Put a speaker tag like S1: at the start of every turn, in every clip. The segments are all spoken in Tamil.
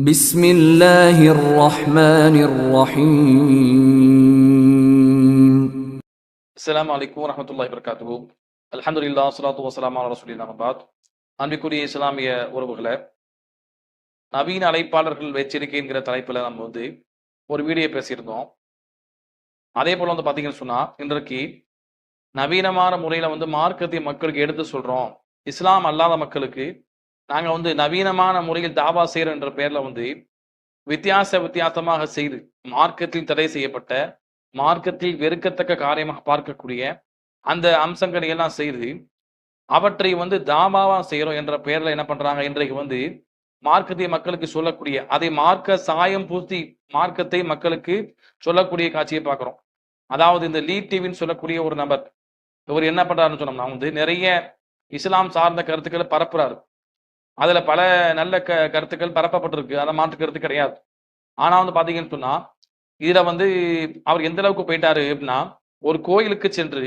S1: بسم الله الرحمن الرحيم.
S2: அஸ்ஸலாமு அலைக்கும் வரஹ்மத்துல்லாஹி வபரகாத்துஹு. அல்ஹம்துலில்லாஹ் ஸலாத்து வஸ்ஸலாமு அலா ரசூலில்லாஹ் அம்மா. அன்பிற்குரிய இஸ்லாமிய உறவுகளை, நவீன அழைப்பாளர்கள் எச்சரிக்கை என்கிற தலைப்பில் நம்ம ஒரு வீடியோ பேசியிருந்தோம். அதே போல பார்த்தீங்கன்னு சொன்னா, இன்றைக்கு நவீனமான முறையில் மார்க்கத்தை மக்களுக்கு எடுத்து சொல்றோம். இஸ்லாம் அல்லாத மக்களுக்கு நாங்கள் நவீனமான முறையில் தாவா செய்கிறோம் என்ற பெயரில் வித்தியாசமாக செய்து மார்க்கத்தில் தடை செய்யப்பட்ட, மார்க்கத்தில் வெறுக்கத்தக்க காரியமாக பார்க்கக்கூடிய அந்த அம்சங்களை எல்லாம் செய்து அவற்றை தாமாவா செய்யறோம் என்ற பெயர்ல என்ன பண்றாங்க, இன்றைக்கு மார்க்கத்தை மக்களுக்கு சொல்லக்கூடிய, அதை மார்க்க சாயம் பூசி மார்க்கத்தை மக்களுக்கு சொல்லக்கூடிய காட்சியை பார்க்கிறோம். அதாவது இந்த லீட் டிவின்னு சொல்லக்கூடிய ஒரு நபர், இவர் என்ன பண்றாருன்னு சொன்னோம்னா, நிறைய இஸ்லாம் சார்ந்த கருத்துக்களை பரப்புறாரு. அதுல பல நல்ல கருத்துக்கள் பரப்பப்பட்டிருக்கு, அதை மாற்று கருத்து கிடையாது. ஆனா பாத்தீங்கன்னு சொன்னா, இதுல அவர் எந்த அளவுக்கு போயிட்டாரு அப்படின்னா, ஒரு கோயிலுக்கு சென்று,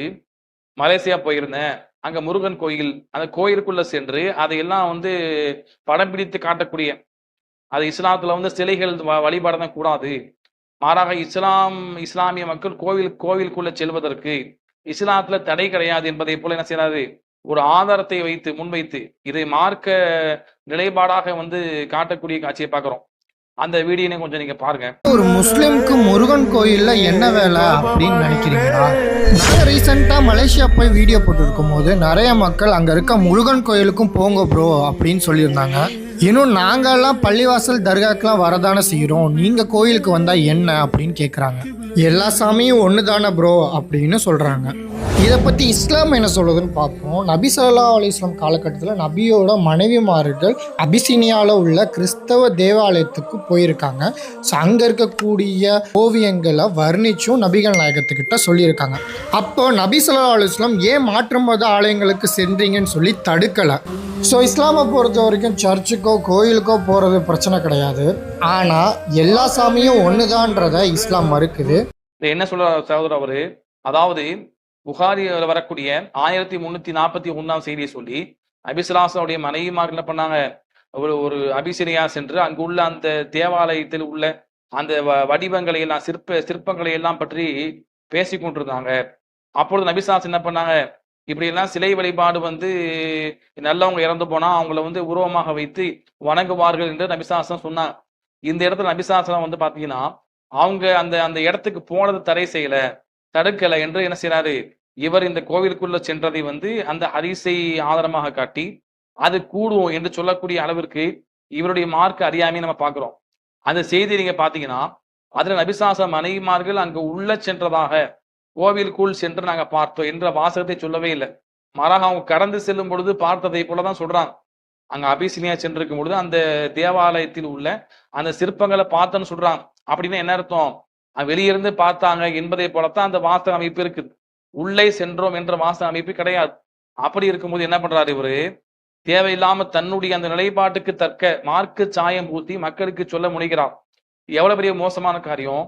S2: மலேசியா போயிருந்தேன், அங்க முருகன் கோயில், அந்த கோயிலுக்குள்ள சென்று அதையெல்லாம் படம் பிடித்து காட்டக்கூடிய, அது இஸ்லாத்துல சிலைகள் வழிபாடுதான் கூடாது, மாறாக இஸ்லாமிய மக்கள் கோவிலுக்குள்ள செல்வதற்கு இஸ்லாத்துல தடை கிடையாது என்பதை போல என்ன செய்யறாரு, ஒரு ஆதாரத்தை முன்வைத்து இதை மார்க்க நிலைப்பாடாக காட்டக்கூடிய காட்சியை பார்க்கிறோம். அந்த வீடியோனை கொஞ்சம் நீங்க பாருங்க.
S3: ஒரு முஸ்லிம்க்கு முருகன் கோயில்ல என்ன வேலை அப்படின்னு நினைக்கிறீங்களா? நாங்கள் ரீசெண்டாக மலேசியா போய் வீடியோ போட்டு இருக்கும் போது நிறைய மக்கள் அங்கே இருக்க முருகன் கோயிலுக்கும் போங்க ப்ரோ அப்படின்னு சொல்லியிருந்தாங்க. இன்னும் நாங்கள்லாம் பள்ளிவாசல் தர்காக்கெலாம் வரதானே செய்கிறோம், நீங்கள் கோயிலுக்கு வந்தால் என்ன அப்படின்னு கேட்குறாங்க. எல்லா சாமியும் ஒன்று தானே ப்ரோ அப்படின்னு சொல்கிறாங்க. இதை பற்றி இஸ்லாம் என்ன சொல்லுதுன்னு பார்ப்போம். நபி ஸல்லல்லாஹு அலைஹி வஸல்லம் காலகட்டத்தில் நபியோட மனைவிமார்கள் அபிசீனியாவில் உள்ள கிறிஸ்தவ தேவாலயத்துக்கு போயிருக்காங்க. ஸோ அங்கே இருக்கக்கூடிய ஓவியங்களை வர்ணிச்சும் நபிகள் நாயகத்துக்கிட்ட சொல்லியிருக்காங்க. அப்போ நபி ஸல்லல்லாஹு அலைஹி வஸல்லம் ஏன் மாற்று மத ஆலயங்களுக்கு சென்றீங்கன்னு சொல்லி தடுக்கலை. ஸோ இஸ்லாமை பொறுத்த வரைக்கும் சர்ச்சுக்கோ கோயிலுக்கோ போகிறது பிரச்சனை கிடையாது, ஆனால் எல்லா சாமியும் ஒன்றுதான்றதை இஸ்லாம் மறுக்குது.
S2: என்ன சொல்ற சகோதரர் அவரு, அதாவது புகாரியில் வரக்கூடிய 1341 செய்தியை சொல்லி நபிசுல்லாஹுடைய மனைவிமார்கள் என்ன பண்ணாங்க, ஒரு அபிசீனியா சென்று அங்குள்ள அந்த தேவாலயத்தில் உள்ள அந்த வடிவங்களை எல்லாம் சிற்பங்களை எல்லாம் பற்றி பேசி கொண்டிருந்தாங்க. அப்பொழுது நபிசுல்லாஹ் என்ன பண்ணாங்க, இப்படி எல்லாம் சிலை வழிபாடு நல்லவங்க இறந்து போனா அவங்கள உருவமாக வைத்து வணங்குவார்கள் என்று நபிசுல்லாஹ் சொன்னாங்க. இந்த இடத்துல நபிசுல்லாஹ் பாத்தீங்கன்னா, அவங்க அந்த இடத்துக்கு போனது தடுக்கலை என்று என்ன செய்யறாரு, இவர் இந்த கோவிலுக்குள்ள சென்றதை அந்த ஹதீஸை ஆதாரமாக காட்டி அது கூடுவோம் என்று சொல்லக்கூடிய அளவிற்கு இவருடைய மார்க்க அறியாமையை நம்ம பார்க்கிறோம். அந்த செய்தி நீங்க பாத்தீங்கன்னா, அதுல நபிசுல்லாஹ் மனைவிமார்கள் அங்கு உள்ள சென்றதாக, கோவிலுக்குள் சென்று நாங்க பார்த்தோம் என்ற வாசகத்தை சொல்லவே இல்லை. மாறாக அவங்க கடந்து செல்லும் பொழுது பார்த்ததை போலதான் சொல்றாங்க. அங்க அபிசீனியா சென்றிருக்கும் பொழுது அந்த தேவாலயத்தில் உள்ள அந்த சிற்பங்களை பார்த்தோன்னு சொல்றாங்க. அப்படின்னா என்ன அர்த்தம், வெளியிருந்து பார்த்தாங்க என்பதை போலத்தான் அந்த வாசக அமைப்பு இருக்குது. உள்ளே சென்றோம் என்ற வாசக அமைப்பு கிடையாது. அப்படி இருக்கும்போது என்ன பண்றாரு இவரு, தேவையில்லாம தன்னுடைய அந்த நிலைப்பாட்டுக்கு தக்க மார்க்க சாயம் பூத்தி மக்களுக்கு சொல்ல முனைகிறார். எவ்வளவு பெரிய மோசமான காரியம்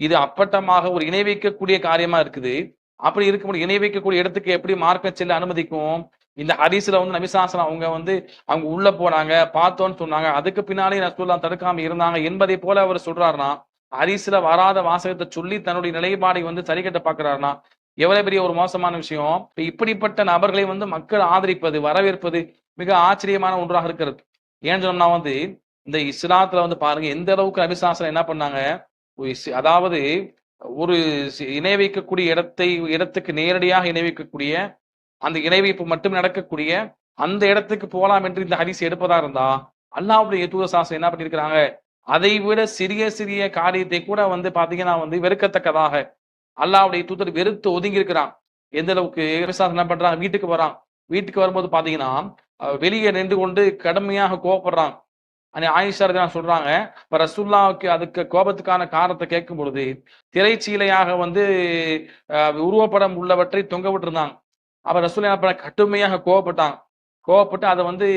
S2: இது. அப்பட்டமாக ஒரு இணை வைக்கக்கூடிய காரியமா இருக்குது. அப்படி இருக்கும்போது இணை வைக்கக்கூடிய இடத்துக்கு எப்படி மார்க்க செல்ல அனுமதிக்கும்? இந்த ஹதீஸ்ல நபிசாசனம் அவங்க உள்ள போனாங்க, பார்த்தோன்னு சொன்னாங்க, அதுக்கு பின்னாலே ரசூலுல்லாஹ் தடுக்காம இருந்தாங்க என்பதை போல அவர் சொல்றாருன்னா, ஹதீஸ்ல வராத வாசகத்தை சொல்லி தன்னுடைய நிலைப்பாடை சரி கட்ட பாக்குறாருன்னா எவ்வளவு பெரிய ஒரு மோசமான விஷயம். இப்படிப்பட்ட நபர்களை மக்கள் ஆதரிப்பது, வரவேற்பது மிக ஆச்சரியமான ஒன்றாக இருக்கிறது. ஏன்னு சொன்னா இந்த இஸ்லாத்துல பாருங்க எந்த அளவுக்கு நபிசாசனம் என்ன பண்ணாங்க, அதாவது ஒரு இணை வைக்கக்கூடிய இடத்துக்கு நேரடியாக இணை வைக்கக்கூடிய, அந்த இணை வைப்பு மட்டும் நடக்கக்கூடிய அந்த இடத்துக்கு போகலாம் என்று இந்த ஹதீஸ் எடுப்பதா இருந்தா, அல்லாஹ்வுடைய தூதர் சாசனம் என்ன பண்ணிருக்கிறாங்க, அதை விட சிறிய சிறிய காரியத்தை கூட பாத்தீங்கன்னா வெறுக்கத்தக்கதாக அல்லாஹ்வுடைய தூதர் வெறுத்து ஒதுங்கி இருக்கிறான். எந்த அளவுக்கு என்ன பண்றாங்க, வீட்டுக்கு வரான், வீட்டுக்கு வரும்போது பாத்தீங்கன்னா வெளியே நின்று கொண்டு கடுமையாக கோபப்படுறாங்க. ஆயிஷா சொல்றாங்க, ரசூலுல்லாஹ்வுக்கு அதுக்கு கோபத்துக்கான காரணத்தை கேட்கும் பொழுது திரைச்சீலையாக உருவப்படம் உள்ளவற்றை தொங்க விட்டுருந்தாங்க. அப்ப ரசூலுல்லாஹ் கடுமையாக கோபப்பட்டு அதை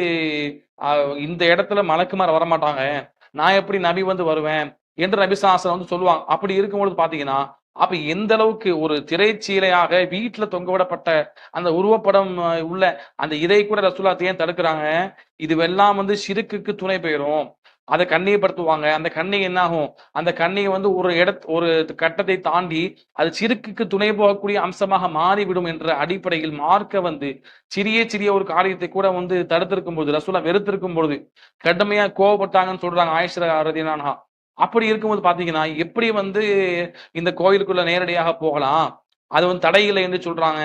S2: இந்த இடத்துல மலக்குமார் வரமாட்டாங்க, நான் எப்படி நபி வருவேன் என்று நபிசாசனம் சொல்லுவாங்க. அப்படி இருக்கும்பொழுது பாத்தீங்கன்னா, அப்ப எந்த அளவுக்கு ஒரு திரைச்சீலையாக வீட்டுல தொங்க விடப்பட்ட அந்த உருவப்படம் உள்ள அந்த இதை கூட ரசூலுல்லாஹ் ஏன் தடுக்கிறாங்க, இதுவெல்லாம் ஷிர்க்குக்கு துணை பெயரும். அதை கண்ணியப்படுத்துவாங்க. அந்த கண்ணி என்ன ஆகும், அந்த கண்ணியை வந்து ஒரு கட்டத்தை தாண்டி அது சிறுக்குக்கு துணை போகக்கூடிய அம்சமாக மாறிவிடும் என்ற அடிப்படையில் மார்க்க வந்து சிறிய சிறிய ஒரு காரியத்தை கூட வந்து தடுத்திருக்கும் பொழுது, ரசூலா வெறுத்திருக்கும் பொழுது கடுமையா கோவப்பட்டாங்கன்னு சொல்றாங்க ஆயிஷா ரலியல்லாஹு அன்ஹா. அப்படி இருக்கும்போது பாத்தீங்கன்னா எப்படி வந்து இந்த கோயிலுக்குள்ள நேரடியாக போகலாம், அது வந்து தடை இல்லை என்று சொல்றாங்க.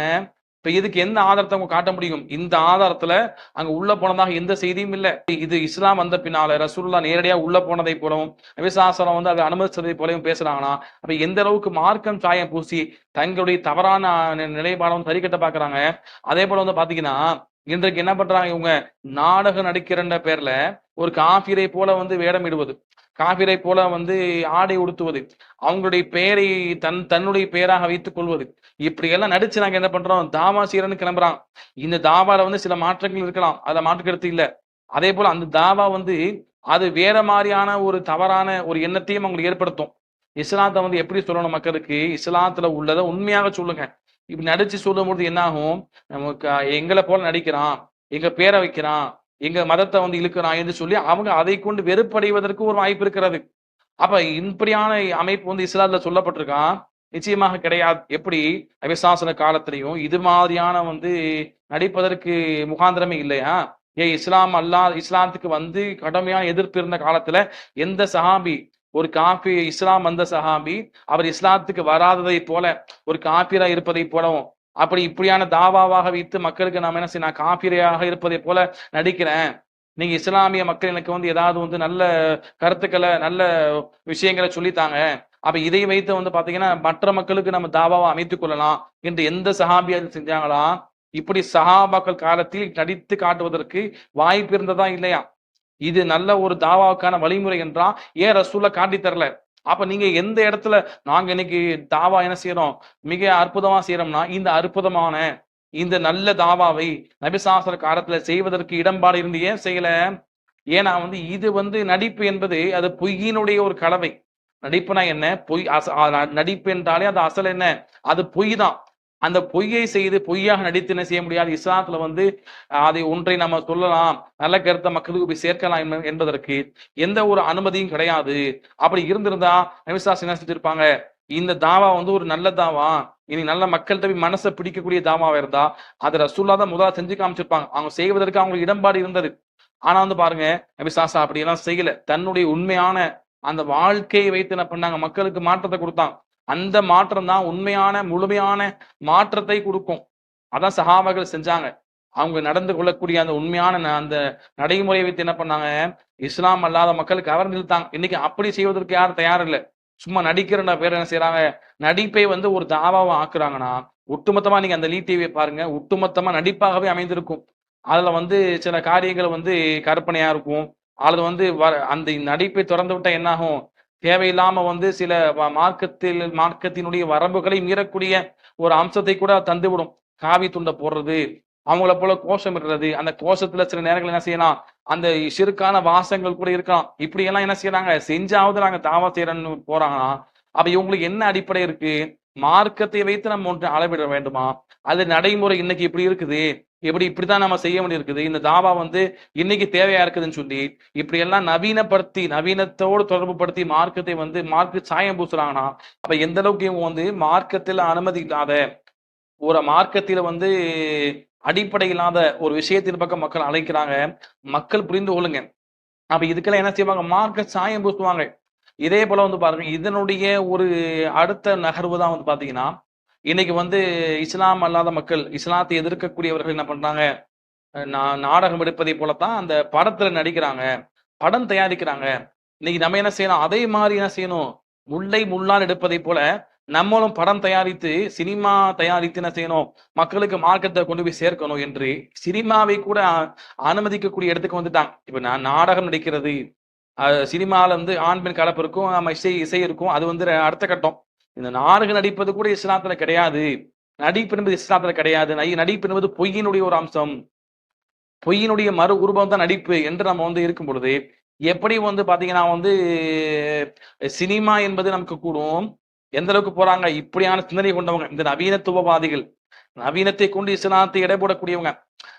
S2: இப்ப இதுக்கு எந்த ஆதாரத்தை அவங்க காட்ட முடியும்? இந்த ஆதாரத்துல அங்க உள்ள போனதாக எந்த செய்தியும் இல்ல. இது இஸ்லாம் வந்த பின்னால ரசூலுல்லாஹ் நேரடியா உள்ள போனதை போலவும் நபி ஸல்லல்லாஹு அலைஹி வஸல்லம் வந்து அதை அனுமதிச்சதை போலவும் பேசுறாங்கன்னா, அப்ப எந்த அளவுக்கு மார்க்கம் சாயம் பூசி தங்களுடைய தவறான நிலைப்பாடும் சரி கட்ட பாக்குறாங்க. அதே போல வந்து பாத்தீங்கன்னா இன்றைக்கு என்ன பண்றாங்க இவங்க, நாடகம் நடிக்கிறன்ற பேர்ல ஒரு காபிரை போல வந்து வேடமிடுவது, காபிரை போல வந்து ஆடை உடுத்துவது, அவங்களுடைய பெயரை தன்னுடைய பெயராக வைத்துக் கொள்வது, இப்படி எல்லாம் நடிச்சு நாங்க என்ன பண்றோம், தாவா செய்யறன்னு கிளம்புறான். இந்த தாவால வந்து சில மாற்றங்கள் இருக்கலாம், அதுல மாற்று கருத்து இல்ல. அதே போல அந்த தாவா வந்து அது வேற மாதிரியான ஒரு தவறான ஒரு எண்ணத்தையும் அவங்களுக்கு ஏற்படுத்தும். இஸ்லாத்தை வந்து எப்படி சொல்லணும் மக்களுக்கு, இஸ்லாத்துல உள்ளதை உண்மையாக சொல்லுங்க. இப்படி நடிச்சு சொல்லும்போது என்ன ஆகும், நமக்கு எங்களை போல நடிக்கிறான், எங்க பேரை வைக்கிறான், எங்க மதத்தை வந்து இழுக்கிறான் என்று சொல்லி அவங்க அதை கொண்டு வெறுப்படைவதற்கு ஒரு வாய்ப்பு இருக்கிறது. அப்ப இப்படியான அமைப்பு வந்து இஸ்லாத்துல சொல்லப்பட்டிருக்கான், நிச்சயமாக கிடையாது. எப்படி அபிசாசன காலத்திலையும் இது மாதிரியான வந்து நடிப்பதற்கு முகாந்திரமே இல்லையா? இஸ்லாத்துக்கு வந்து கடுமையான எதிர்ப்பு இருந்த காலத்துல எந்த சஹாபி, ஒரு காபி இஸ்லாம் வந்த சஹாபி அவர் இஸ்லாத்துக்கு வராததை போல ஒரு காபிரா இருப்பதை போலவும், அப்படி இப்படியான தாவாவாக வைத்து மக்களுக்கு நாம என்ன செய்ய, நான் காபிரையாக இருப்பதை போல நடிக்கிறேன், நீங்க இஸ்லாமிய மக்கள் எனக்கு வந்து ஏதாவது வந்து நல்ல கருத்துக்களை நல்ல விஷயங்களை சொல்லித்தாங்க, அப்ப இதை வைத்து வந்து பாத்தீங்கன்னா மற்ற மக்களுக்கு நம்ம தாவாவை அமைத்துக் கொள்ளலாம் என்று எந்த சஹாபியா செஞ்சாங்களா? இப்படி சஹாபாக்கள் காலத்தில் நடித்து காட்டுவதற்கு வாய்ப்பு இருந்ததா இல்லையா? இது நல்ல ஒரு தாவாவுக்கான வழிமுறை என்றா ஏன் ரசூலுல்லாஹ் காட்டி தரல? அப்ப நீங்க எந்த இடத்துல நாங்க இன்னைக்கு தாவா என்ன செய்யறோம், மிக அற்புதமா செய்யறோம்னா இந்த அற்புதமான இந்த நல்ல தாவாவை நபிசாசர காலத்துல செய்வதற்கு இடம்பாடு இருந்து ஏன் செய்யல? ஏன்னா வந்து இது வந்து நடிப்பு என்பது அது பொய்யினுடைய ஒரு கலவை. நடிப்புனா என்ன, பொய் நடிப்பு என்றாலே அது அசல் என்ன, அது பொய் தான். அந்த பொய்யை செய்து பொய்யாக நடித்து என்ன செய்ய முடியாது. இஸ்லாத்துல வந்து அதை ஒன்றை நம்ம சொல்லலாம், நல்ல கருத்தை மக்களுக்கு போய் சேர்க்கலாம் என்பதற்கு எந்த ஒரு அனுமதியும் கிடையாது. அப்படி இருந்திருந்தா நபிசாஸ் என்ன செஞ்சிருப்பாங்க, இந்த தாவா வந்து ஒரு நல்ல தாவா, இனி நல்ல மக்கள்கிட்ட போய் மனசை பிடிக்கக்கூடிய தாவாவா இருந்தா அதை ரசூலுல்லாஹ் தான் முதல்ல செஞ்சு காமிச்சிருப்பாங்க. அவங்க செய்வதற்கு அவங்களுக்கு இடம்பாடு இருந்தது. ஆனா வந்து பாருங்க நபிசாசா அப்படி எல்லாம் செய்யல. தன்னுடைய உண்மையான அந்த வாழ்க்கையை வைத்து என்ன பண்ணாங்க, மக்களுக்கு மாற்றத்தை கொடுத்தாங்க. அந்த மாற்றம் தான் உண்மையான முழுமையான மாற்றத்தை கொடுக்கும். அதான் சஹாபாக்கள் செஞ்சாங்க. அவங்க நடந்து கொள்ளக்கூடிய அந்த உண்மையான அந்த நடைமுறையை வைத்து என்ன பண்ணாங்க, இஸ்லாம் அல்லாத மக்களுக்கு கவர்ந்து இழுத்தாங்க. இன்னைக்கு அப்படி செய்வதற்கு யாரும் தயார் இல்லை. சும்மா நடிக்கிற பேர் என்ன செய்யறாங்க, நடிப்பை வந்து ஒரு தாவாவை ஆக்குறாங்கன்னா, ஒட்டுமொத்தமா நீங்க அந்த டிவியை பாருங்க, ஒட்டுமொத்தமா நடிப்பாகவே அமைந்திருக்கும். அதுல வந்து சில காரியங்கள் வந்து கற்பனையா இருக்கும். அல்லது வந்து அந்த நடிப்பை திறந்து விட்டா என்ன ஆகும், தேவையில்லாம வந்து சில மார்க்கத்தினுடைய வரம்புகளை மீறக்கூடிய ஒரு அம்சத்தை கூட தந்துவிடும். காவி துண்டை போடுறது, அவங்கள போல கோஷம் இடுறது, அந்த கோஷத்துல சில நேரங்கள் என்ன செய்யலாம், அந்த சிறுக்கான வாசங்கள் கூட இருக்கலாம். இப்படி எல்லாம் என்ன செய்யறாங்க, செஞ்சாவது நாங்க தாவா செய்யறன்னு போறாங்கன்னா, அப்ப இவங்களுக்கு என்ன அடிப்படை இருக்கு? மார்க்கத்தை வைத்து நம்ம ஒன்று அளவிட வேண்டுமா? அது நடைமுறை இன்னைக்கு இப்படி இருக்குது, இப்படித்தான் நம்ம செய்ய வேண்டியிருக்குது, இந்த தாவா வந்து இன்னைக்கு தேவையா இருக்குதுன்னு சொல்லி இப்படி எல்லாம் நவீனப்படுத்தி நவீனத்தோடு தொடர்பு படுத்தி மார்க்கத்தை வந்து மார்க்க சாயம் பூசுறாங்கன்னா, அப்ப எந்த அளவுக்கு இவங்க வந்து மார்க்கத்தில் அனுமதி இல்லாத ஒரு மார்க்கத்தில வந்து அடிப்படை இல்லாத ஒரு விஷயத்தின் பக்கம் மக்கள் அழைக்கிறாங்க. மக்கள் புரிந்து கொள்ளுங்க. அப்ப இதுக்கெல்லாம் என்ன செய்வாங்க, மார்க்க சாயம் பூசுவாங்க. இதே போல வந்து பாருங்க, இதனுடைய ஒரு அடுத்த நகர்வு தான் வந்து பாத்தீங்கன்னா, இன்னைக்கு வந்து இஸ்லாம் அல்லாத மக்கள், இஸ்லாத்தை எதிர்க்கக்கூடியவர்கள் என்ன பண்றாங்க, நாடகம் எடுப்பதை போலத்தான் அந்த படத்துல நடிக்கிறாங்க, படம் தயாரிக்கிறாங்க. இன்னைக்கு நம்ம என்ன செய்யணும், அதே மாதிரி என்ன செய்யணும், முல்லை முள்ளால் எடுப்பதை போல நம்மளும் படம் தயாரித்து சினிமா தயாரித்து என்ன செய்யணும், மக்களுக்கு மார்க்கத்தை கொண்டு போய் சேர்க்கணும் என்று சினிமாவை கூட அனுமதிக்கக்கூடிய இடத்துக்கு வந்துட்டாங்க. இப்ப நான் நாடகம் நடிக்கிறது, சினிமால வந்து ஆண் பெண் கலப்பு இருக்கும், நம்ம இசை இருக்கும், அது வந்து அடுத்த கட்டம். இந்த நாடகம் நடிப்பது கூட இஸ்லாத்துல கிடையாது. நடிப்பு என்பது இஸ்லாத்துல கிடையாது. நடிப்பு என்பது பொய்யினுடைய ஒரு அம்சம், பொய்யினுடைய மறு உருவம் தான் நடிப்பு என்று நம்ம வந்து இருக்கும் பொழுது, எப்படி வந்து பாத்தீங்கன்னா வந்து சினிமா என்பது நமக்கு கூடும், எந்த அளவுக்கு போறாங்க, இப்படியான சிந்தனை கொண்டவங்க இந்த நவீனத்துவவாதிகள், நவீனத்தை கொண்டு இஸ்லாத்தை எடை போடக்கூடியவங்க.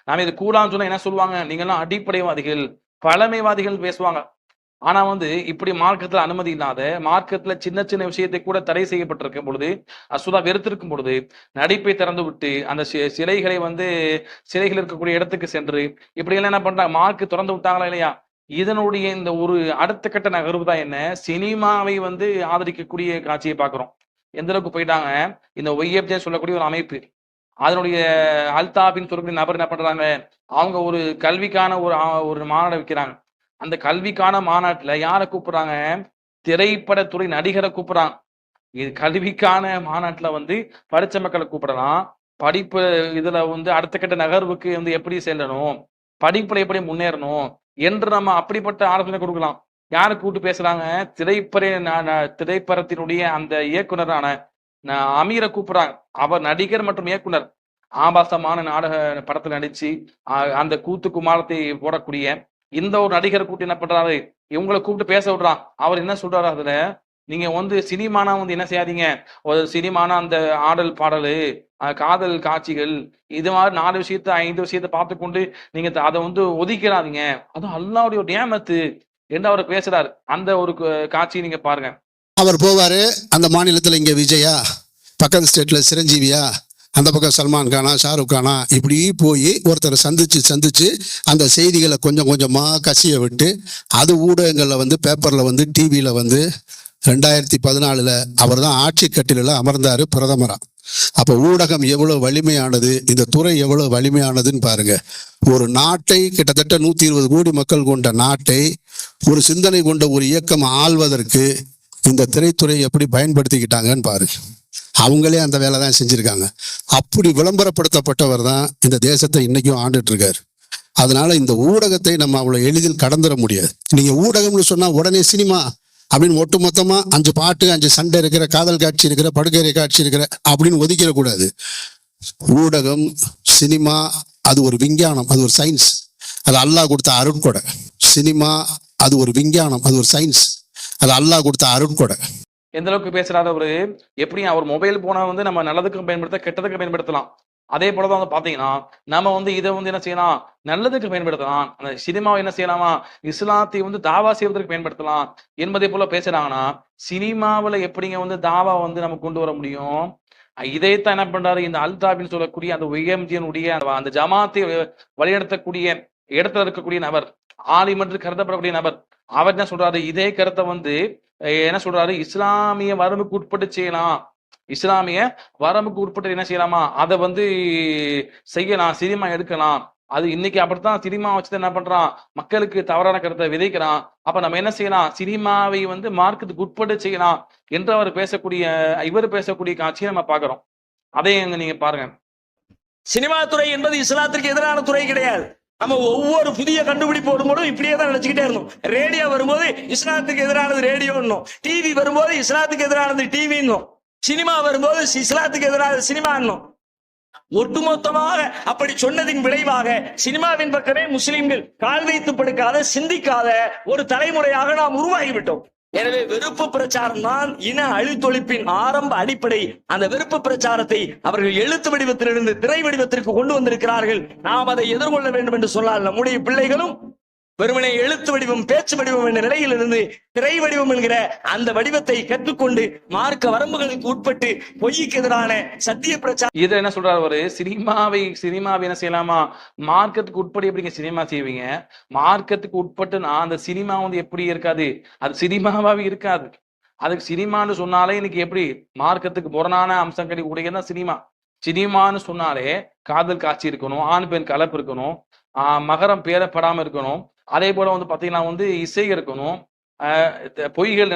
S2: நாம இது கூடான்னு சொன்னா என்ன சொல்லுவாங்க, நீங்க எல்லாம் அடிப்படைவாதிகள், பழமைவாதிகள் பேசுவாங்க. ஆனா வந்து இப்படி மார்க்கத்துல அனுமதி இல்லாத, மார்க்கத்துல சின்ன சின்ன விஷயத்தை கூட தடை செய்யப்பட்டிருக்கும் பொழுது, அசுதா வெறுத்திருக்கும் பொழுது, நடிப்பை திறந்து விட்டு அந்த சிலைகளை வந்து சிலைகள் இருக்கக்கூடிய இடத்துக்கு சென்று இப்படி எல்லாம் என்ன பண்றாங்க, மார்க் திறந்து விட்டாங்களா இல்லையா? இதனுடைய இந்த ஒரு அடுத்த கட்ட நகர்வு தான் என்ன, சினிமாவை வந்து ஆதரிக்கக்கூடிய காட்சியை பார்க்கிறோம். எந்த அளவுக்கு போயிட்டாங்க, இந்த ஒய்எஃப்ஜே சொல்லக்கூடிய ஒரு அமைப்பு, அதனுடைய அல்தாபின்னு சொல்லக்கூடிய நபர் என்ன பண்றாங்க, அவங்க ஒரு கல்விக்கான ஒரு மாநாடு வைக்கிறாங்க. அந்த கல்விக்கான மாநாட்டுல யாரை கூப்பிடுறாங்க, திரைப்படத்துறை நடிகரை கூப்பிடுறாங்க. இது கல்விக்கான மாநாட்டுல வந்து படிச்ச மக்களை கூப்பிடலாம், படிப்பு இதுல வந்து அடுத்த கட்ட நகர்வுக்கு வந்து எப்படி செல்லணும், படிப்புல எப்படி முன்னேறணும் என்று நம்ம அப்படிப்பட்ட ஆலோசனை கொடுக்கலாம். யாரை கூப்பிட்டு பேசுறாங்க, திரைப்படத்தினுடைய அந்த இயக்குனரான அமீரை கூப்பிடுறாங்க. அவர் நடிகர் மற்றும் இயக்குனர். ஆபாசமான நாடக படத்துல நடிச்சு அந்த கூத்து குமாரத்தை போடக்கூடிய இந்த ஒரு நடிகரை கூட்டி என்ன பண்றாரு, இவங்களை கூப்பிட்டு பேச விடுறான். அவர் என்ன சொல்றாரு அதுல, நீங்க வந்து சினிமானா வந்து என்ன செய்யாதீங்க, ஒரு சினிமானா அந்த ஆடல் பாடலு, காதல் காட்சிகள், இது மாதிரி 4 விஷயத்த 5 விஷயத்த பார்த்து கொண்டு நீங்க அதை வந்து ஒதுக்கிறாதீங்க, அதுவும் அல்லாஹ்வுடைய ஒரு நியமத்து என்று அவர் பேசுறாரு. அந்த ஒரு காட்சியை நீங்க பாருங்க.
S4: அவர் போவாரு அந்த மாநிலத்துல, இங்க விஜயா, பக்கத்து ஸ்டேட்ல சிரஞ்சீவியா, அந்த பக்கம் சல்மான் கானா, ஷாருக் கானா, இப்படி போய் ஒருத்தரை சந்திச்சு அந்த செய்திகளை கொஞ்சம் கொஞ்சமா கசிய விட்டு அது ஊடகங்கள்ல வந்து பேப்பர்ல வந்து டிவியில வந்து 2014 அவர் தான் ஆட்சி கட்டில அமர்ந்தாரு பிரதமரா. அப்ப ஊடகம் எவ்வளவு வலிமையானது, இந்த துறை எவ்வளவு வலிமையானதுன்னு பாருங்க. ஒரு நாட்டை கிட்டத்தட்ட 120 கோடி மக்கள் கொண்ட நாட்டை ஒரு சிந்தனை கொண்ட ஒரு இயக்கம் ஆள்வதற்கு இந்த திரைத்துறை எப்படி பயன்படுத்திக்கிட்டாங்கன்னு பாருங்க. அவங்களே அந்த வேலை தான் செஞ்சிருக்காங்க. அப்படி விளம்பரப்படுத்தப்பட்டவர் தான் இந்த தேசத்தை இன்னைக்கும் ஆண்டுட்டு இருக்காரு. அதனால இந்த ஊடகத்தை நம்ம அவ்வளவு எளிதில் கடந்துட முடியாது. நீங்க ஊடகம்னு சொன்னா உடனே சினிமா அப்படின்னு ஒட்டுமொத்தமா 5 பாட்டு 5 சண்டை இருக்கிற, காதல் காட்சி இருக்கிற, படுக்கறை காட்சி இருக்கிற அப்படின்னு ஒதுக்கிட கூடாது. ஊடகம், சினிமா அது ஒரு விஞ்ஞானம், அது ஒரு சயின்ஸ், அது அல்லாஹ் கொடுத்த அருட்கொடை. சினிமா அது ஒரு விஞ்ஞானம், அது ஒரு சயின்ஸ், அது அல்லாஹ் கொடுத்த அருட்கொடை.
S2: எந்த அளவுக்கு பேசுறாரு அவரு, எப்படி அவர் மொபைல் போனை வந்து நம்ம நல்லதுக்கு பயன்படுத்த, கெட்டதுக்கு பயன்படுத்தலாம். அதே போலதான் வந்து பாத்தீங்கன்னா நம்ம வந்து இதை வந்து என்ன செய்யலாம், நல்லதுக்கு பயன்படுத்தலாம். அந்த சினிமாவை என்ன செய்யலாமா, இஸ்லாத்தை வந்து தாவா செய்வதற்கு பயன்படுத்தலாம் என்பதை போல பேசுறாங்கன்னா, சினிமாவில எப்படிங்க வந்து தாவா வந்து நம்ம கொண்டு வர முடியும்? இதைத்தான் என்ன பண்றாரு, இந்த அல்தாபின்னு சொல்லக்கூடிய அந்த ஒய்எம்ஜியினுடைய அந்த ஜமாத்தை வழிநடத்தக்கூடிய இடத்துல இருக்கக்கூடிய நபர், ஆலிம் என்று கருதப்படக்கூடிய நபர், அவர் என்ன சொல்றாரு, இதே கருத்தை வந்து என்ன சொல்றாரு, இஸ்லாமிய வரம்புக்கு உட்பட்டு செய்யலாம், இஸ்லாமிய வரம்புக்கு உட்பட்டு என்ன செய்யலாமா, அதை வந்து செய்யலாம், சினிமா எடுக்கலாம். அது இன்னைக்கு அப்படித்தான் சினிமா வச்சுதான் என்ன பண்றான், மக்களுக்கு தவறான கருத்தை விதைக்கிறான். அப்ப நம்ம என்ன செய்யலாம், சினிமாவை வந்து மார்க்கத்துக்கு உட்பட்டு செய்யலாம் என்று அவர் பேசக்கூடிய, இவர் பேசக்கூடிய காட்சியை நம்ம பாக்குறோம். அதே நீங்க பாருங்க.
S5: சினிமா துறை என்பது இஸ்லாத்திற்கு எதிரான துறை கிடையாது. நம்ம ஒவ்வொரு புதிய கண்டுபிடிப்பு வரும்போது இப்படியே தான் நினைச்சுக்கிட்டே இருந்தோம். ரேடியோ வரும்போது இஸ்லாத்துக்கு எதிரானது ரேடியோன்னும், டிவி வரும்போது இஸ்லாத்துக்கு எதிரானது டிவின்னும், சினிமா வரும்போது இஸ்லாத்துக்கு எதிரானது சினிமான்னும். ஒட்டுமொத்தமாக அப்படி சொன்னதின் விளைவாக சினிமாவின் பக்கமே முஸ்லிம்கள் கால் வைத்து படுக்காத, சிந்திக்காத ஒரு தலைமுறையாக நாம் உருவாகிவிட்டோம். எனவே வெறுப்பு பிரச்சாரம் தான் இன அழித்தொழிப்பின் ஆரம்ப அடிப்படை. அந்த வெறுப்பு பிரச்சாரத்தை அவர்கள் எழுத்து வடிவத்திலிருந்து திரை வடிவத்திற்கு கொண்டு வந்திருக்கிறார்கள். நாம் அதை எதிர்கொள்ள வேண்டும் என்று சொன்னால் நம்முடைய பிள்ளைகளும் வெறுமனே எழுத்து வடிவம், பேச்சு வடிவம் என்ற நிலையில் இருந்து திரை வடிவம் என்கிற அந்த வடிவத்தை கற்றுக்கொண்டு மார்க்க வரம்புகளுக்கு உட்பட்டு பொய்க்கு எதிரான சத்திய பிரச்சாரம்.
S2: இதை என்ன சொல்றாரு அவரு, சினிமாவை என்ன செய்யலாமா, மார்க்கத்துக்கு உட்பட்டு எப்படிங்க சினிமா செய்வீங்க, மார்க்கத்துக்கு உட்பட்டுனா அந்த சினிமா வந்து எப்படி இருக்காது, அது சினிமாவாவே இருக்காது. அதுக்கு சினிமான்னு சொன்னாலே இன்னைக்கு எப்படி மார்க்கத்துக்கு புறனான அம்சங்களை உடையதான் சினிமா. சினிமான்னு சொன்னாலே காதல் காட்சி இருக்கணும், ஆண் பெண் கலப்பு இருக்கணும், மகரம் பேரப்படாம இருக்கணும், அதே போல வந்து பாத்தீங்கன்னா வந்து இசை இருக்கணும், பொய்கள்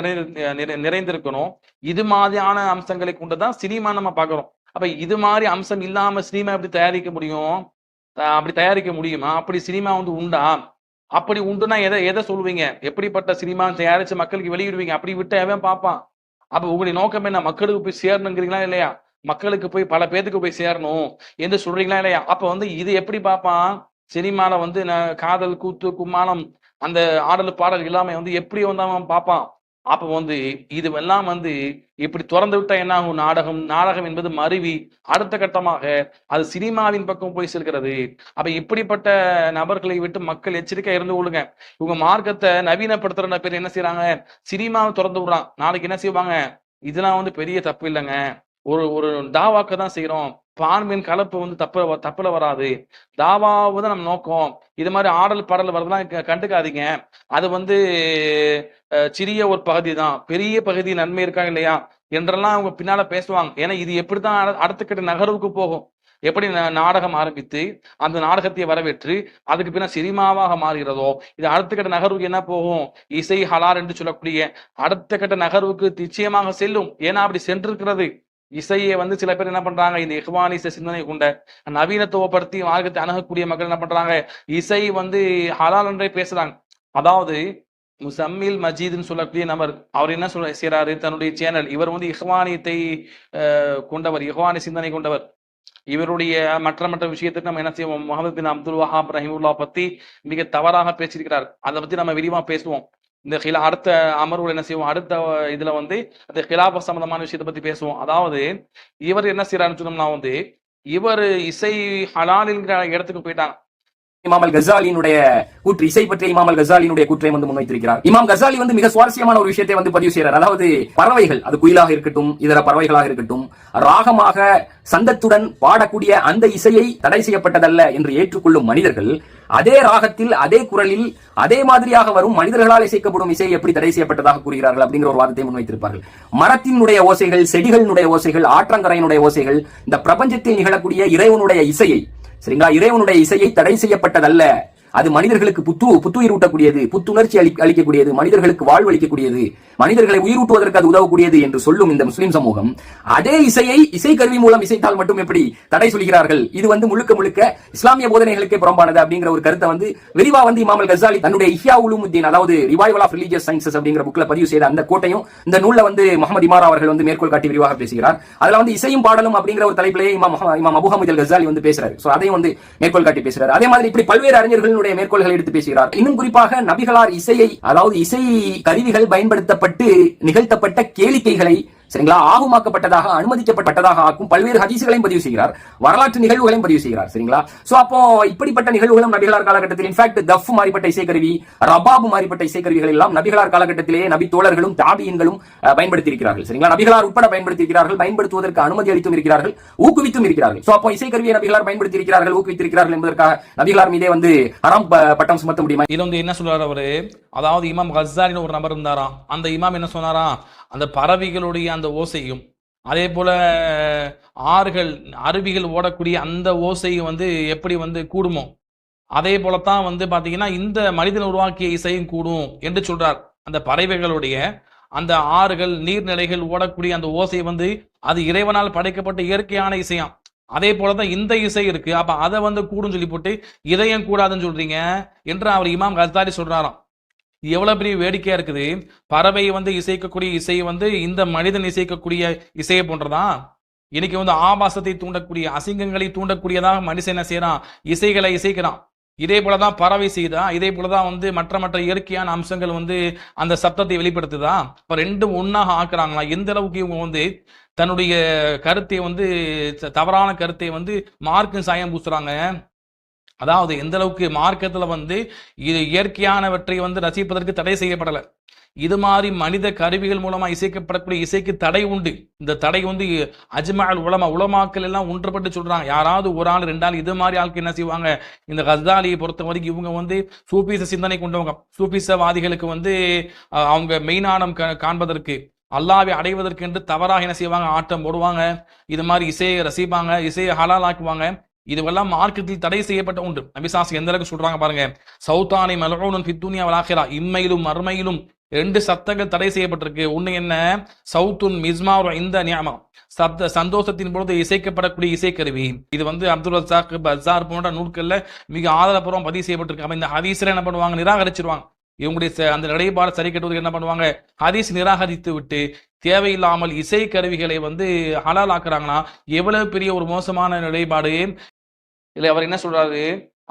S2: நிறைந்திருக்கணும். இது மாதிரியான அம்சங்களை கொண்டுதான் சினிமா நம்ம பாக்குறோம். அப்ப இது மாதிரி அம்சம் இல்லாம சினிமா எப்படி தயாரிக்க முடியும், அப்படி தயாரிக்க முடியுமா, அப்படி சினிமா வந்து உண்டா, அப்படி உண்டுனா எதை சொல்லுவீங்க, எப்படிப்பட்ட சினிமா தயாரிச்சு மக்களுக்கு வெளியிடுவீங்க, அப்படி விட்டு எவன் பார்ப்பான்? அப்ப உங்களுடைய நோக்கம் என்ன, மக்களுக்கு போய் சேரணுங்கிறீங்களா இல்லையா, மக்களுக்கு போய் பல பேருக்கு போய் சேரணும் என்று சொல்றீங்களா இல்லையா? அப்ப வந்து இது எப்படி பார்ப்பான், சினிமால வந்து காதல் கூத்து கும்மாளம் அந்த ஆடல் பாடல் எல்லாமே வந்து எப்படி வந்து அவன் பார்ப்பான்? அப்ப வந்து இதுவெல்லாம் வந்து இப்படி திறந்து விட்டா என்ன ஆகும்? நாடகம் என்பது மருவி அடுத்த கட்டமாக அது சினிமாவின் பக்கம் போய் செல்கிறது. அப்ப இப்படிப்பட்ட நபர்களை விட்டு மக்கள் எச்சரிக்கையா இருந்து கொள்ளுங்க. இவங்க மார்க்கத்தை நவீனப்படுத்துற பேர் என்ன செய்யறாங்க? சினிமாவை திறந்து விடுறான். நாளைக்கு என்ன செய்வாங்க? இதெல்லாம் வந்து பெரிய தப்பு இல்லைங்க, ஒரு ஒரு தாவாக்க தான் செய்யறோம், பான்மையின் கலப்பு வந்து தப்புல வராது, தாவாவு தான் நம்ம நோக்கம், இது மாதிரி ஆடல் பாடல் வரதெல்லாம் கண்டுக்காதீங்க, அது வந்து சிறிய ஒரு பகுதி தான், பெரிய பகுதி நன்மை இருக்காங்க இல்லையா என்றெல்லாம் அவங்க பின்னால பேசுவாங்க. ஏன்னா இது எப்படிதான் அடுத்த கட்ட நகர்வுக்கு போகும். எப்படி நாடகம் ஆரம்பித்து அந்த நாடகத்தை வரவேற்று அதுக்கு பின்ன சினிமாவாக மாறுகிறதோ, இது அடுத்த கட்ட நகர்வுக்கு என்ன போகும்? இசை ஹலால் என்று சொல்லக்கூடிய அடுத்த கட்ட நகர்வுக்கு நிச்சயமாக செல்லும். ஏன்னா அப்படி சென்றிருக்கிறது. இசையை வந்து சில பேர் என்ன பண்றாங்க? இந்த இஹ்வானிச சிந்தனை கொண்ட நவீனத்துவப்படுத்தி மார்க்கத்தை அணுகக்கூடிய மக்கள் என்ன பண்றாங்க? இசை வந்து ஹலால் என்றே பேசுறாங்க. அதாவது முசம்மில் மஜீத்னு சொல்லக்கூடிய நபர், அவர் என்ன செய்யறாரு? தன்னுடைய சேனல், இவர் வந்து இஹ்வானியத்தை கொண்டவர், இஹ்வானி சிந்தனை கொண்டவர். இவருடைய மற்ற விஷயத்துக்கு நம்ம என்ன செய்வோம்? முகமது பின் அப்துல் வஹாப் ரஹிமுல்லா பத்தி மிக தவறாக பேசியிருக்கிறார். அதை பத்தி நம்ம விரிவா பேசுவோம். இந்த அடுத்த அமர்வுல என்ன செய்வோம்? அடுத்த இதுல வந்து அந்த ஹிலாப சம்பந்தமான விஷயத்தை பத்தி பேசுவோம். அதாவது இவர் என்ன செய்யறாருன்னு சொன்னோம்னா வந்து, இவர் இசை ஹலாலிங்கிற இடத்துக்கு போயிட்டாங்க.
S6: இமாம் அல் கசாலியினுடைய கூற்று, இசை பற்றிய இமாம் அல் கசாலியினுடைய கூற்றை வந்து முன்வைத்திருக்கிறார். இமாம் கசாலி வந்து மிக சுவாரஸ்யமான ஒரு விஷயத்தை வந்து பதிவு செய்யறார். அதாவது பறவைகள், அது குயிலாக இருக்கட்டும், இதர பறவைகளாக இருக்கட்டும், ராகமாக சந்தத்துடன் பாடக்கூடிய அந்த இசையை தடை செய்யப்பட்டதல்ல என்று ஏற்றுக்கொள்ளும் மனிதர்கள், அதே ராகத்தில் அதே குரலில் அதே மாதிரியாக வரும் மனிதர்களால் இசைக்கப்படும் இசை எப்படி தடை செய்யப்பட்டதாக கூறுகிறார்கள் அப்படிங்கிற ஒரு வாதத்தை முன்வைத்திருப்பார்கள். மரத்தினுடைய ஓசைகள், செடிகளினுடைய ஓசைகள், ஆற்றங்கரையினுடைய ஓசைகள், இந்த பிரபஞ்சத்தில் நிகழக்கூடிய இறைவனுடைய இசையை, சரிங்களா, இறைவனுடைய இசையை தடை செய்யப்பட்டதல்ல, அது மனிதர்களுக்கு புத்துயிர் ஊட்டக்கூடியது, புத்துணர்ச்சி அளிக்கக்கூடியது, மனிதர்களுக்கு வாழ்வு அளிக்கக்கூடியது, மனிதர்களை உயிரூட்டுவதற்கு அது உதவக்கூடியது என்று சொல்லும் இந்த முஸ்லிம் சமூகம், அதே இசையை இசை கருவி மூலம் இசைத்தால் மட்டும் எப்படி தடை சொல்கிறார்கள்? இது வந்து முழுக்க இஸ்லாமிய போதனைகளுக்கே புறம்பானது அப்படிங்கிற ஒரு கருத்தை வந்து விரிவா வந்து இமாம் அல் கசாலி தன்னுடைய இஹ்யா உலூமுத்தீன், அதாவது ரிவைவல் ஆஃப் ரிலிஜியஸ் சயின்சஸ் அப்படிங்கிற புக்ல பதிவு செய்த அந்த கோட்டையும் இந்த நூல்ல வந்து முகமது இமாரா அவர்கள் வந்து மேற்கோள் காட்டி விரிவாக பேசுகிறார். அதுல வந்து இசையும் பாடலும் அப்படிங்கிற ஒரு தலைப்பிலேயே இமாம் அபு ஹமீத் அல் கசாலி வந்து பேசுறாரு. சோ அதையும் வந்து மேற்கோள் காட்டி பேசுறாரு. அதே மாதிரி இப்படி பல்வேறு அறிஞர்களுடைய மேற்கோள்களை எடுத்து பேசுகிறார். இன்னும் குறிப்பாக நபிகளார் இசையை, அதாவது இசை கருவிகள் பயன்படுத்தப்பட்டு நிகழ்த்தப்பட்ட கேளிக்கைகளை, சரிங்களா, ஆகுமாக்கப்பட்டதாக அனுமதிக்கப்பட்டதாக ஆக்கும் பல்வேறு ஹதீஸ்களையும் பதிவு செய்கிறார், வரலாற்று நிகழ்வுகளையும் பதிவு செய்கிறார். சரிங்களா? சோ அப்போ இப்படிப்பட்ட நிகழ்வுகளும் நபிகளார் காலகட்டத்தில், இன்ஃபேக்ட் தஃப் மாறிப்பட்ட இசைக்கருவி, ரபாபு மாறிப்பட்ட இசைக்கருவிகள் எல்லாம் நபிகளார் காலகட்டத்திலேயே நபி தோழர்களும் தாபியின்களும் பயன்படுத்தி இருக்கிறார்கள். சரிங்களா? நபிகளார் உட்பட பயன்படுத்தி இருக்கிறார்கள், பயன்படுத்துவதற்கு அனுமதி அளித்தும் இருக்கிறார்கள், ஊக்குவித்தும் இருக்கிறார்கள். சோ அப்போ இசைக்கருவியை நபிகளார் பயன்படுத்தி இருக்கிறார்கள், ஊக்குவித்திருக்கிறார்கள் என்பதற்காக நபிகளார் மீதே வந்து ஹராம் பட்டம் சுமத்த முடியுமா?
S2: இதுல வந்து என்ன சொல்றாரு அவரு? அதாவது இமாம் கஸ்ஸாலின்னு ஒரு நபர் இருந்தாராம். அந்த இமாம் என்ன சொன்னாராம்? அந்த பறவைகளுடைய அந்த ஓசையும், அதே போல ஆறுகள் அருவிகள் ஓடக்கூடிய அந்த ஓசையும் வந்து எப்படி வந்து கூடுமோ, அதே போலத்தான் வந்து பாத்தீங்கன்னா இந்த மனிதன் உருவாக்கிய இசையும் கூடும் என்று சொல்றார். அந்த பறவைகளுடைய அந்த ஆறுகள் நீர்நிலைகள் ஓடக்கூடிய அந்த ஓசை வந்து அது இறைவனால் படைக்கப்பட்ட இயற்கையான இசையாம். அதே போலதான் இந்த இசை இருக்கு, அப்ப அதை வந்து கூடும் சொல்லி போட்டு இதையும் கூடாதுன்னு சொல்றீங்க என்று அவர் இமாம் கஸ்ஸாலி சொல்றாராம். எவ்வளவு பெரிய வேடிக்கையா இருக்குது. பறவை வந்து இசைக்கக்கூடிய இசை வந்து இந்த மனிதன் இசைக்கக்கூடிய இசையை போன்றதான். இன்னைக்கு வந்து ஆபாசத்தை தூண்டக்கூடிய, அசிங்கங்களை தூண்டக்கூடியதாக மனுஷன் என்ன செய்யறான்? இசைகளை இசைக்கிறான். இதே போலதான் பறவை செய்தா, இதே போலதான் வந்து மற்ற இயற்கையான அம்சங்கள் வந்து அந்த சப்தத்தை வெளிப்படுத்துதா. இப்ப ரெண்டும் ஒன்னாக ஆக்குறாங்களா? எந்த அளவுக்கு இவங்க வந்து தன்னுடைய கருத்தை வந்து, தவறான கருத்தை வந்து மார்க்கும் சாயம் பூசுறாங்க. அதாவது எந்த அளவுக்கு மார்க்கத்துல வந்து இது இயற்கையானவற்றை வந்து ரசிப்பதற்கு தடை செய்யப்படலை. இது மாதிரி மனித கருவிகள் மூலமா இசைக்கப்படக்கூடிய இசைக்கு தடை உண்டு. இந்த தடை வந்து அஜ்மஅல் உலமாக்கள் எல்லாம் ஒன்றுபட்டு சொல்றாங்க. யாராவது ஒரு ஆள் ரெண்டு ஆள் இது மாதிரி ஆளுக்கு என்ன செய்வாங்க? இந்த கஸ்ஸாலியை பொறுத்த வரைக்கும் இவங்க வந்து சூஃபீச சிந்தனை கொண்டவங்க. சூஃபீசவாதிகளுக்கு வந்து அவங்க மெய்ஞானம் காண்பதற்கு, அல்லாஹ்வை அடைவதற்கு என்று தவறாக என்ன செய்வாங்க? ஆட்டம் போடுவாங்க, இது மாதிரி இசையை ரசிப்பாங்க, இசையை ஹலால் ஆக்குவாங்க. இதுவெல்லாம் மார்க்கத்தில் தடை செய்யப்பட்ட உண்டு. நபிசாஸ் எந்த அளவுக்கு சொல்றாங்க பாருங்க. சௌத்தானி மல்ஊனுன் ஃபித் துன்யா வல் ஆখিরা, இம்மையிலும் மறுமையிலும் 2 சத்தங்கள் தடை செய்யப்பட்டிருக்கு. ஒண்ணு என்ன? சௌத்துன் மிஸ்மாரு இந்த நியமா, சந்தோஷத்தின் பொழுது இசைக்கப்படக்கூடிய இசைக்கருவி. இது வந்து அப்துல் ரஸாக், பஸார் போன்ற நூல்கள்ல மிக ஆதாரப்பூர்வம் பதிவு செய்யப்பட்டிருக்கு. அப்ப இந்த ஹதீஸ்ல என்ன பண்ணுவாங்க? நிராகரிச்சிருவாங்க. இவங்களுடைய அந்த நிலைப்பாடு சரி கட்டுவதற்கு என்ன பண்ணுவாங்க? ஹதீஸ் நிராகரித்து விட்டு தேவையில்லாமல் இசை கருவிகளை வந்து ஹலால் ஆக்குறாங்கன்னா எவ்வளவு பெரிய ஒரு மோசமான நிலைப்பாடு. இல்ல அவர் என்ன சொல்றாரு?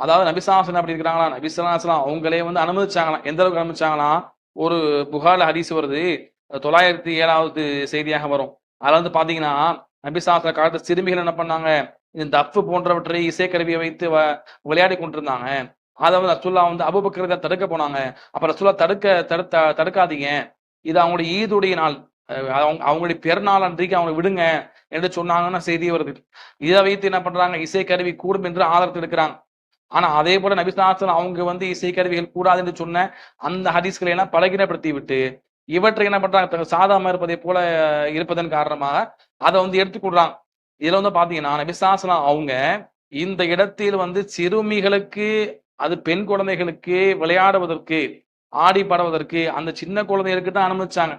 S2: அதாவது நபிசாசன் அப்படி இருக்கிறாங்களா? நபிசாசலாம் அவங்களே வந்து அனுமதிச்சாங்களாம். எந்த அளவுக்கு அனுமதிச்சாங்களாம்? ஒரு புகார்ல ஹதீஸ் வருது, 907வது செய்தியாக வரும். அதுல வந்து பாத்தீங்கன்னா நபி ஸல்லல்லாஹு அலைஹி காலத்து சிறுமிகள் என்ன பண்ணாங்க, இந்த தப்பு போன்றவற்றை இசைக்கருவியை வைத்து விளையாடி கொண்டிருந்தாங்க. அதை வந்து ரசூலுல்லாஹ் வந்து அபூபக்கர் தான் தடுக்க போனாங்க. அப்ப ரசூலுல்லாஹ் தடுக்காதீங்க, இது அவங்களுடைய ஈதுடைய நாள், அவங்களுடைய பெருநாள் அன்றைக்கு அவங்க விடுங்க என்று சொன்னாங்கன்னா செய்தி வருது. இதை வைத்து என்ன பண்றாங்க, இசைக்கருவி கூடும் என்று ஆதரவு எடுக்கிறாங்க. ஆனா அதே போல நபி ஸல்லல்லாஹு அலைஹி வஸல்லம் அவங்க வந்து இசைக்கருவிகள் கூடாது என்று சொன்ன அந்த ஹதீஸ்களை எல்லாம் பலகீனப்படுத்தி விட்டு இவற்றை என்ன பண்றாங்க, சாதாரண இருப்பதை போல இருப்பதன் காரணமாக அதை வந்து எடுத்துக்கொள்றாங்க. இதுல வந்து பாத்தீங்கன்னா நபி ஸல்லல்லாஹு அலைஹி வஸல்லம் அவங்க இந்த இடத்தில் வந்து சிறுமிகளுக்கு, அது பெண் குழந்தைகளுக்கு விளையாடுவதற்கு, ஆடி பாடுவதற்கு அந்த சின்ன குழந்தைகளுக்கு தான் அனுமதிச்சாங்க.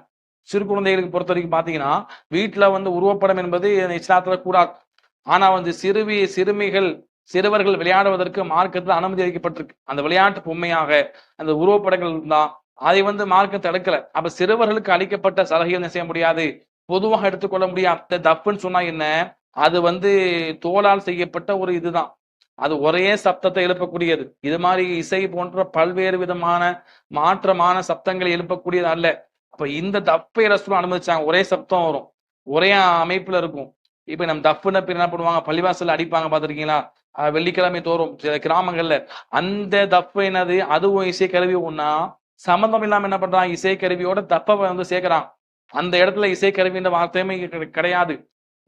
S2: சிறு குழந்தைகளுக்கு பொறுத்த வரைக்கும் பாத்தீங்கன்னா வீட்டுல வந்து உருவப்படம் என்பது இஸ்லாத்துல கூடாது. ஆனா வந்து சிறுமிகள் சிறுவர்கள் விளையாடுவதற்கு மார்க்கத்தில் அனுமதி அளிக்கப்பட்டிருக்கு. அந்த விளையாட்டு பொம்மையாக அந்த உருவப்படங்கள் தான், அதை வந்து மார்க்கத்தை தடுக்கல. அப்ப சிறுவர்களுக்கு அளிக்கப்பட்ட சலுகைகள் என்ன செய்ய முடியாது, பொதுவாக எடுத்துக்கொள்ள முடியாது. தப்புன்னு சொன்னா என்ன, அது வந்து தோலால் செய்யப்பட்ட ஒரு இதுதான், அது ஒரே சப்தத்தை எழுப்பக்கூடியது. இது மாதிரி இசை போன்ற பல்வேறு விதமான மாற்றமான சப்தங்களை எழுப்பக்கூடியது அல்ல. அப்ப இந்த தப்பை ரசூல் அனுமதிச்சாங்க. ஒரே சப்தம் வரும், ஒரே அமைப்புல இருக்கும். இப்ப நம்ம தப்புன்னு பேர் என்ன பண்ணுவாங்க, பள்ளிவாசல் அடிப்பாங்க பாத்திருக்கீங்களா, வெள்ளிக்கிழமை தோறும் சில கிராமங்கள்ல. அந்த தப்பு என்னது, அதுவும் இசைக்கருவி ஒண்ணா, சம்பந்தம் இல்லாம என்ன பண்றாங்க, இசைக்கருவியோட தப்பை வந்து சேர்க்கிறான். அந்த இடத்துல இசைக்கருவின்ற வார்த்தையுமே கிடையாது.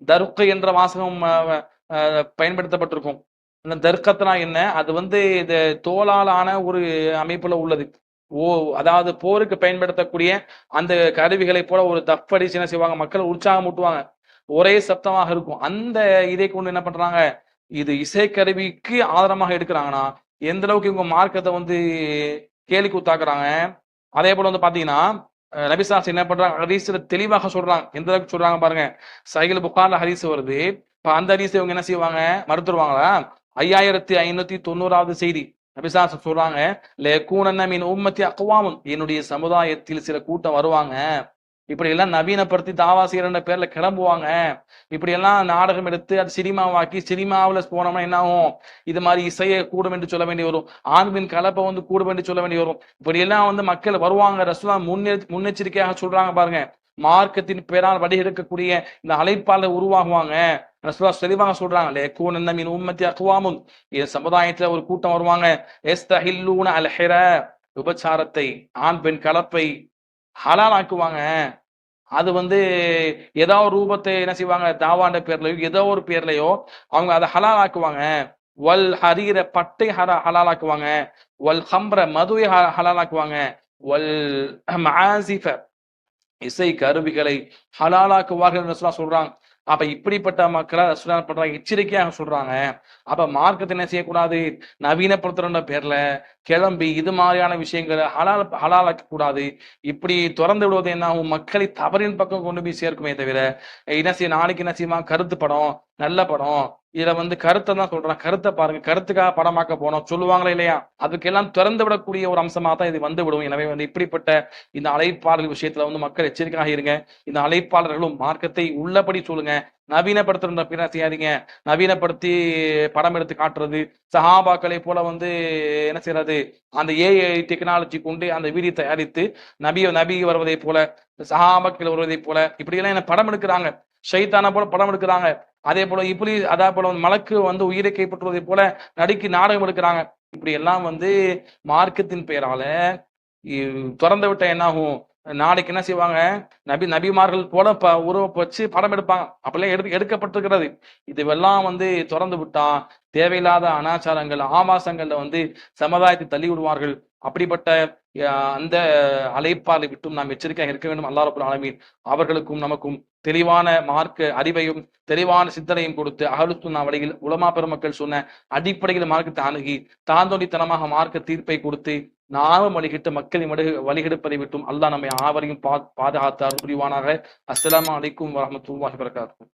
S2: தர்க்கு என்ற வாசகம் பயன்படுத்தப்பட்டிருக்கும். அந்த தர்க்கத்னா என்ன, அது வந்து இந்த தோளாலான ஒரு அமைப்புல உள்ளது. அதாவது போருக்கு பயன்படுத்தக்கூடிய அந்த கருவிகளை போல ஒரு தப்படிச்சு என்ன செய்வாங்க, மக்கள் உற்சாகம் ஊட்டுவாங்க, ஒரே சப்தமாக இருக்கும். அந்த இதை கொண்டு என்ன பண்றாங்க, இது இசைக்கருவிக்கு ஆதாரமாக எடுக்கிறாங்கன்னா எந்த அளவுக்கு இவங்க மார்க்கத்தை வந்து கேலி கூத்தாக்குறாங்க. அதே போல வந்து பாத்தீங்கன்னா நபி ஸல்லல்லாஹு அலைஹி என்ன பண்றாங்க, ஹதீஸ்ல தெளிவாக சொல்றாங்க. எந்த அளவுக்கு சொல்றாங்க பாருங்க, சஹீஹ் புகாரில ஹதீஸ் வருது. இப்ப அந்த ஹதீஸை இவங்க என்ன செய்வாங்க, மறுத்துருவாங்களா. 5590வது செய்தி நபி ஸல்லல்லாஹு அலைஹி சொல்றாங்க, லயகூனன்ன மின் உம்மத்தி அக்வாமுன், என்னுடைய சமுதாயத்தில் சில கூட்டம் வருவாங்க, இப்படி எல்லாம் நவீனப்படுத்தி தாவா செய்யற பேர்ல கிளம்புவாங்க, இப்படி எல்லாம் நாடகம் எடுத்து அது சினிமாவாக்கி, சினிமாவில் போனோம்னா என்ன ஆகும், இது மாதிரி இசையை கூடும் என்று சொல்ல வேண்டி வரும், ஆண்பின் கலப்பை வந்து கூடும் என்று சொல்ல வேண்டி வரும். இப்படி எல்லாம் வந்து மக்கள் வருவாங்க. ரசூலுல்லாஹ் முன்னெச்சரிக்கையாக சொல்றாங்க பாருங்க, மார்க்கத்தின் பேரால் வடி எடுக்கக்கூடிய இந்த அழைப்பாளர் உருவாகுவாங்க. ரசூலுல்லாஹ் தெளிவாக சொல்றாங்க, லயகூனன்ன மின் உம்மத்தி அக்வாமுன், என் சமுதாயத்துல ஒரு கூட்டம் வருவாங்க, யஸ்தஹில்லூன அல்-ஹிர, விபச்சாரத்தை, ஆண் பெண் கலப்பை ஹலால் ஆக்குவாங்க. அது வந்து ஏதோ ஒரு ரூபத்தை என்ன செய்வாங்க, தாவாண்ட பேர்லயோ ஏதோ ஒரு பேர்லயோ அவங்க அதை ஹலால் ஆக்குவாங்க. வல் ஹரீர, பட்டை ஹலால் ஆக்குவாங்க. வல் ஹம்ர, மதுவை ஹலால் ஆக்குவாங்க. வல் மஆசிஃப, இசை கருவிகளை ஹலாலாக்குவார்கள் என்று சொல்றாங்க. அப்ப இப்படிப்பட்ட மக்களை ரசூலுல்லாஹ் பண்றாங்க, எச்சரிக்கையாக சொல்றாங்க. அப்ப மார்க்கத்தை என்ன செய்யக்கூடாது, நவீனப்படுத்துற பேர்ல கிளம்பி இது மாதிரியான விஷயங்களை ஹலாலாக்க கூடாது. இப்படி திறந்து விடுவது என்ன ஆகும், மக்களை தவறின் பக்கம் கொண்டு போய் சேர்க்குமே தவிர என்ன செய்ய, நாளைக்கு என்ன செய்யுமா, கருத்து படம், நல்ல படம், இதுல வந்து கருத்தை தான் சொல்றான், கருத்தை பாருங்க, கருத்துக்காக படமாக்க போனோம் சொல்லுவாங்களே இல்லையா, அதுக்கெல்லாம் திறந்து விடக்கூடிய ஒரு அம்சமா தான் இது வந்து விடும். எனவே வந்து இப்படிப்பட்ட இந்த அழைப்பாளர்கள் விஷயத்துல வந்து மக்கள் எச்சரிக்கையாக இருங்க. இந்த அழைப்பாளர்களும் மார்க்கத்தை உள்ளபடி சொல்லுங்க, நவீனப்படுத்துற பேர செய்யாதீங்க. நவீனப்படுத்தி படம் எடுத்து காட்டுறது, சஹாபாக்களை போல வந்து என்ன செய்யறது, அந்த ஏஐ டெக்னாலஜி கொண்டு அந்த வீடியோ தயாரித்து நபி வருவதை போல, சஹாபாக்கள் வருவதை போல இப்படி எல்லாம் என்ன படம் எடுக்கிறாங்க, ஷைத்தான போல படம் எடுக்கிறாங்க. அதே போல இப்படி அதே போல மலக்கு வந்து உயிரை கைப்பற்றுவதை போல நடிக்கு நாடகம் எடுக்கிறாங்க. இப்படி எல்லாம் வந்து மார்க்கத்தின் பெயரால திறந்து விட்ட என்ன ஆகும், நாளைக்கு என்ன செய்வாங்க, நபிமார்கள் போல உருவ வச்சு படம் எடுப்பாங்க. அப்பெல்லாம் எடுக்கப்பட்டிருக்கிறது. இதுவெல்லாம் வந்து திறந்து விட்டா தேவையில்லாத அனாச்சாரங்கள், ஆபாசங்கள்ல வந்து சமுதாயத்தை தள்ளி விடுவார்கள். அப்படிப்பட்ட அந்த அழைப்பாளை விட்டும் நாம் எச்சரிக்கையாக இருக்க வேண்டும். அல்லாஹ் ரப்பல் ஆலமீன் அவர்களுக்கும் நமக்கும் தெளிவான மார்க்க அறிவையும் தெளிவான சிந்தனையும் கொடுத்து அஹ்லுஸ் சுன்னah வழியில் உலமா பெருமக்கள் சொன்ன அடிப்படையில் மார்க்கத்தை அணுகி தாந்தோண்டித்தனமாக மார்க்க தீர்ப்பை கொடுத்து நாமும் வழிகிட்டு மக்களின் வழிகெடுப்பதை விட்டும் அல்லாஹ் நம்மை ஆவரையும் பாதுகாத்தார் புரிவானாக. அஸ்ஸலாமு அலைக்கும் வரஹ்மத்துல்லாஹி வபரகாத்துஹு.